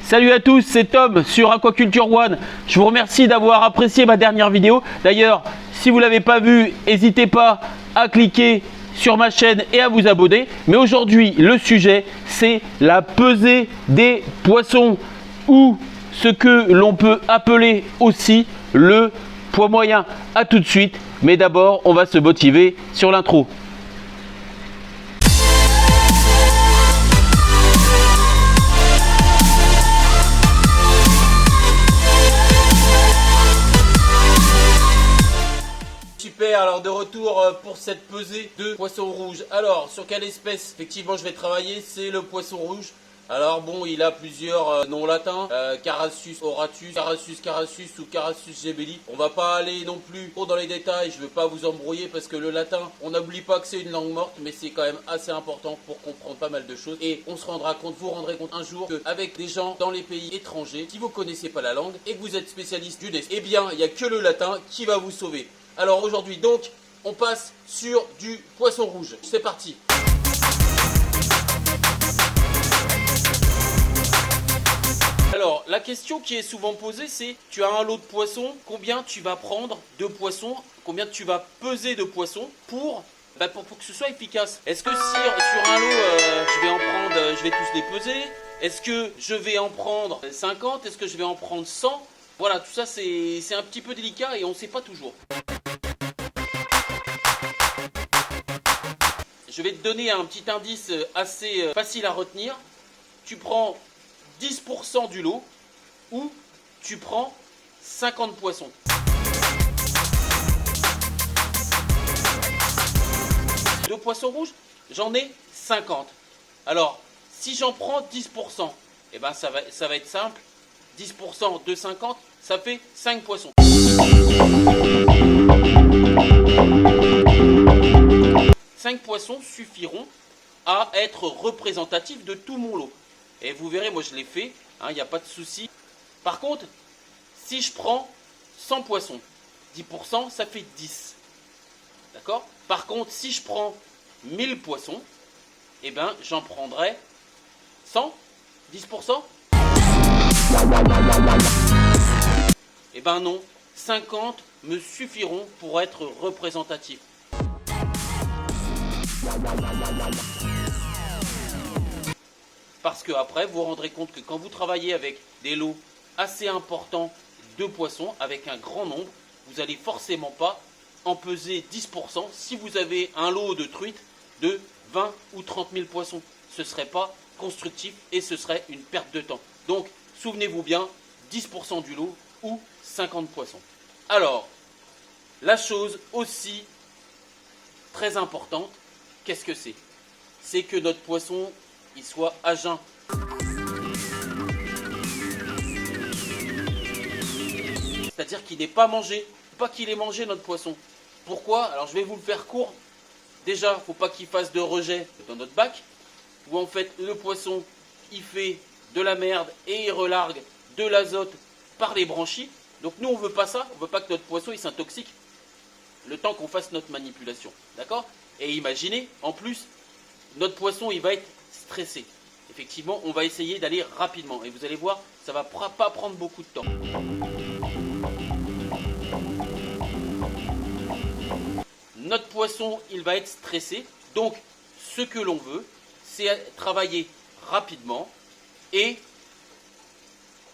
Salut à tous, c'est Tom sur Aquaculture One. Je vous remercie d'avoir apprécié ma dernière vidéo. D'ailleurs, si vous ne l'avez pas vue, n'hésitez pas à cliquer sur ma chaîne et à vous abonner. Mais aujourd'hui, le sujet, c'est la pesée des poissons ou ce que l'on peut appeler aussi le poids moyen. À tout de suite, mais d'abord, on va se motiver sur l'intro. Super, alors de retour pour cette pesée de poisson rouge. Alors, sur quelle espèce effectivement je vais travailler? C'est le poisson rouge. Alors bon, il a plusieurs noms latins, Carasus auratus, Carasus carasus ou Carasus gebelli. On va pas aller non plus trop dans les détails, je veux pas vous embrouiller parce que le latin, on n'oublie pas que c'est une langue morte, mais c'est quand même assez important pour comprendre pas mal de choses. Et on se rendra compte, vous rendrez compte un jour qu'avec des gens dans les pays étrangers, si vous connaissez pas la langue et que vous êtes spécialiste du dessin, eh bien il n'y a que le latin qui va vous sauver. Alors aujourd'hui donc, on passe sur du poisson rouge. C'est parti. Alors, la question qui est souvent posée, c'est tu as un lot de poissons, combien tu vas prendre de poissons, combien tu vas peser de poissons pour que ce soit efficace. Est-ce que si sur un lot, je vais tous les peser? Est-ce que je vais en prendre 50? Est-ce que je vais en prendre 100? Voilà, tout ça c'est un petit peu délicat et on ne sait pas toujours. Je vais te donner un petit indice assez facile à retenir. Tu prends 10% du lot ou tu prends 50 poissons. De poissons rouges, j'en ai 50. Alors, si j'en prends 10%, eh ben ça va être simple. 10% de 50, ça fait 5 poissons. Cinq poissons suffiront à être représentatifs de tout mon lot. Et vous verrez, moi je l'ai fait, il n'y a pas de souci. Par contre, si je prends 100 poissons, 10%, ça fait 10. D'accord? Par contre, si je prends 1000 poissons, eh ben, j'en prendrai 100, 10%. Eh ben non, 50 me suffiront pour être représentatifs. Parce que après, vous vous rendrez compte que quand vous travaillez avec des lots assez importants de poissons, avec un grand nombre, vous n'allez forcément pas en peser 10% si vous avez un lot de truites de 20 ou 30 000 poissons. Ce ne serait pas constructif et ce serait une perte de temps. Donc, souvenez-vous bien, 10% du lot ou 50 poissons. Alors, la chose aussi très importante, qu'est-ce que c'est? C'est que notre poisson, il soit à jeun. C'est-à-dire qu'il n'est pas mangé. Pas qu'il ait mangé notre poisson. Pourquoi? Alors je vais vous le faire court. Déjà, il ne faut pas qu'il fasse de rejet dans notre bac. Où en fait le poisson, il fait de la merde et il relargue de l'azote par les branchies. Donc nous on ne veut pas ça. On ne veut pas que notre poisson il s'intoxique le temps qu'on fasse notre manipulation. D'accord? Et imaginez, en plus, notre poisson il va être stressé. Effectivement, on va essayer d'aller rapidement. Et vous allez voir, ça ne va pas prendre beaucoup de temps. Notre poisson, il va être stressé. Donc, ce que l'on veut, c'est travailler rapidement. Et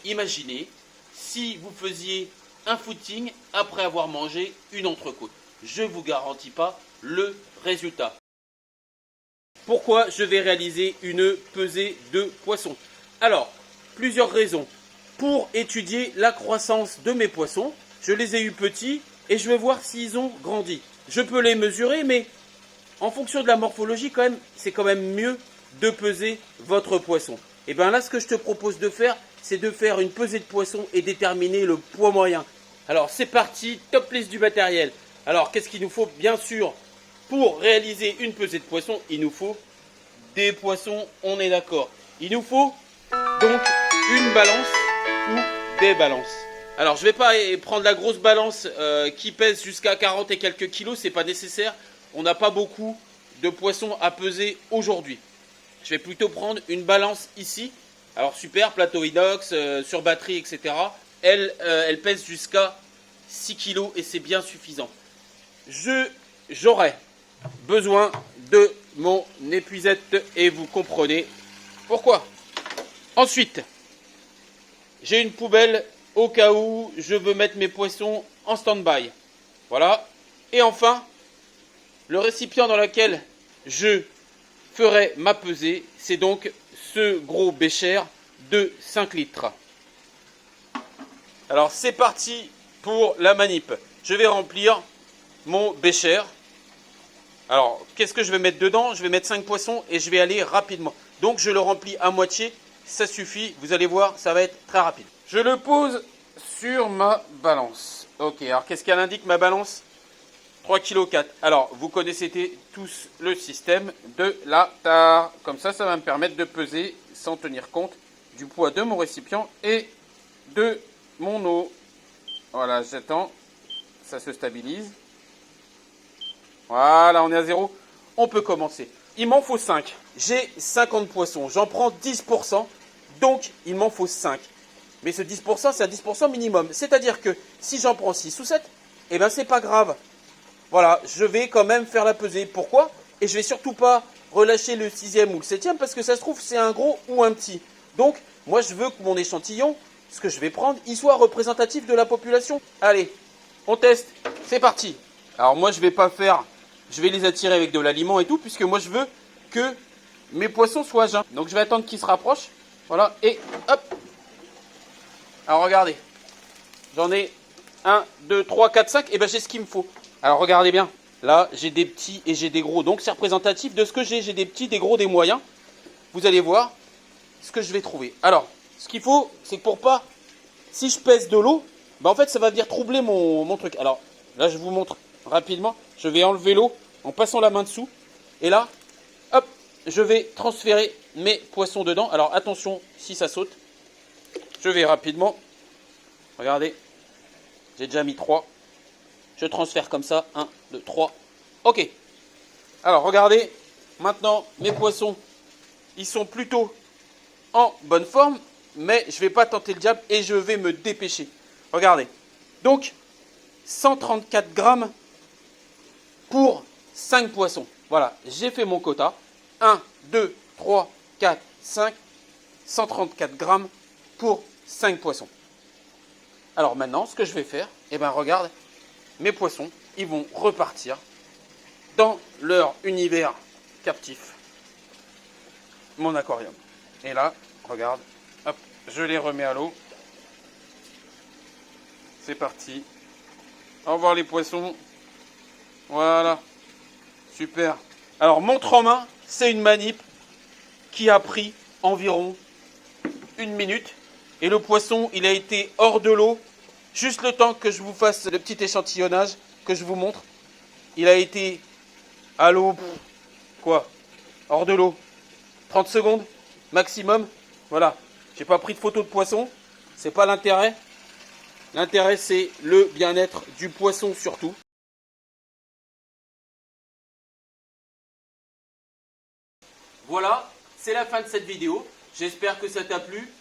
imaginez si vous faisiez un footing après avoir mangé une entrecôte. Je ne vous garantis pas le résultat. Pourquoi je vais réaliser une pesée de poissons? Alors, plusieurs raisons. Pour étudier la croissance de mes poissons, je les ai eus petits et je vais voir s'ils ont grandi. Je peux les mesurer, mais en fonction de la morphologie, quand même, c'est quand même mieux de peser votre poisson. Et bien là, ce que je te propose de faire, c'est de faire une pesée de poisson et déterminer le poids moyen. Alors, c'est parti, top list du matériel. Alors, qu'est-ce qu'il nous faut? Bien sûr, pour réaliser une pesée de poisson, il nous faut des poissons, on est d'accord. Il nous faut donc une balance ou des balances. Alors, je ne vais pas prendre la grosse balance qui pèse jusqu'à 40 et quelques kilos, c'est pas nécessaire. On n'a pas beaucoup de poissons à peser aujourd'hui. Je vais plutôt prendre une balance ici Alors super, plateau inox, sur batterie, etc. Elle pèse jusqu'à 6 kg et c'est bien suffisant. J'aurai besoin de mon épuisette et vous comprenez pourquoi. Ensuite, j'ai une poubelle au cas où je veux mettre mes poissons en stand-by. Voilà. Et enfin, le récipient dans lequel je ferai ma pesée, c'est donc ce gros bécher de 5 litres. Alors c'est parti pour la manip. Je vais remplir mon bécher. Alors qu'est-ce que je vais mettre dedans? Je vais mettre 5 poissons et je vais aller rapidement. Donc je le remplis à moitié, ça suffit. Vous allez voir, ça va être très rapide. Je le pose sur ma balance. Ok, alors qu'est-ce qu'elle indique ma balance? 3,4 kg. Alors, vous connaissez tous le système de la tare. Comme ça va me permettre de peser sans tenir compte du poids de mon récipient et de mon eau. Voilà, j'attends. Ça se stabilise. Voilà, on est à 0. On peut commencer. Il m'en faut 5. J'ai 50 poissons. J'en prends 10%. Donc, il m'en faut 5. Mais ce 10%, c'est un 10% minimum. C'est-à-dire que si j'en prends 6 ou 7, eh ben, c'est pas grave. Voilà, je vais quand même faire la pesée. Pourquoi? Et je vais surtout pas relâcher le 6e ou le 7e parce que ça se trouve c'est un gros ou un petit. Donc, moi je veux que mon échantillon, ce que je vais prendre, il soit représentatif de la population. Allez, on teste. C'est parti. Alors moi je vais pas faire, je vais les attirer avec de l'aliment et tout puisque moi je veux que mes poissons soient à jeun. Donc je vais attendre qu'ils se rapprochent. Voilà, et hop. Alors regardez, j'en ai 1, 2, 3, 4, 5. Et ben j'ai ce qu'il me faut. Alors regardez bien, là j'ai des petits et j'ai des gros, donc c'est représentatif de ce que j'ai. J'ai des petits, des gros, des moyens. Vous allez voir ce que je vais trouver. Alors, ce qu'il faut, c'est que pour pas, si je pèse de l'eau, en fait ça va venir troubler mon truc. Alors là je vous montre rapidement, je vais enlever l'eau en passant la main dessous. Et là, hop, je vais transférer mes poissons dedans. Alors attention, si ça saute, je vais rapidement, regardez, j'ai déjà mis 3. Je transfère comme ça, 1, 2, 3. Ok. Alors, regardez. Maintenant, mes poissons, ils sont plutôt en bonne forme. Mais je ne vais pas tenter le diable et je vais me dépêcher. Regardez. Donc, 134 grammes pour 5 poissons. Voilà, j'ai fait mon quota. 1, 2, 3, 4, 5. 134 grammes pour 5 poissons. Alors maintenant, ce que je vais faire, eh bien, regarde. Mes poissons, ils vont repartir dans leur univers captif, mon aquarium. Et là, regarde, hop, je les remets à l'eau. C'est parti. Au revoir les poissons. Voilà, super. Alors, montre en main, c'est une manip qui a pris environ 1 minute. Et le poisson, il a été hors de l'eau. Juste le temps que je vous fasse le petit échantillonnage, que je vous montre. Il a été à l'eau, quoi, hors de l'eau, 30 secondes maximum. Voilà, j'ai pas pris de photo de poisson, c'est pas l'intérêt. L'intérêt c'est le bien-être du poisson surtout. Voilà, c'est la fin de cette vidéo. J'espère que ça t'a plu.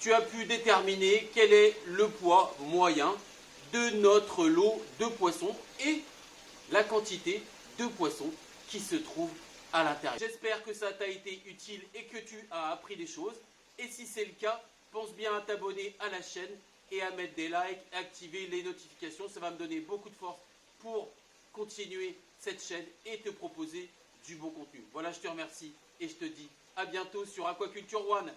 Tu as pu déterminer quel est le poids moyen de notre lot de poissons et la quantité de poissons qui se trouve à l'intérieur. J'espère que ça t'a été utile et que tu as appris des choses. Et si c'est le cas, pense bien à t'abonner à la chaîne et à mettre des likes, activer les notifications. Ça va me donner beaucoup de force pour continuer cette chaîne et te proposer du bon contenu. Voilà, je te remercie et je te dis à bientôt sur Aquaculture One.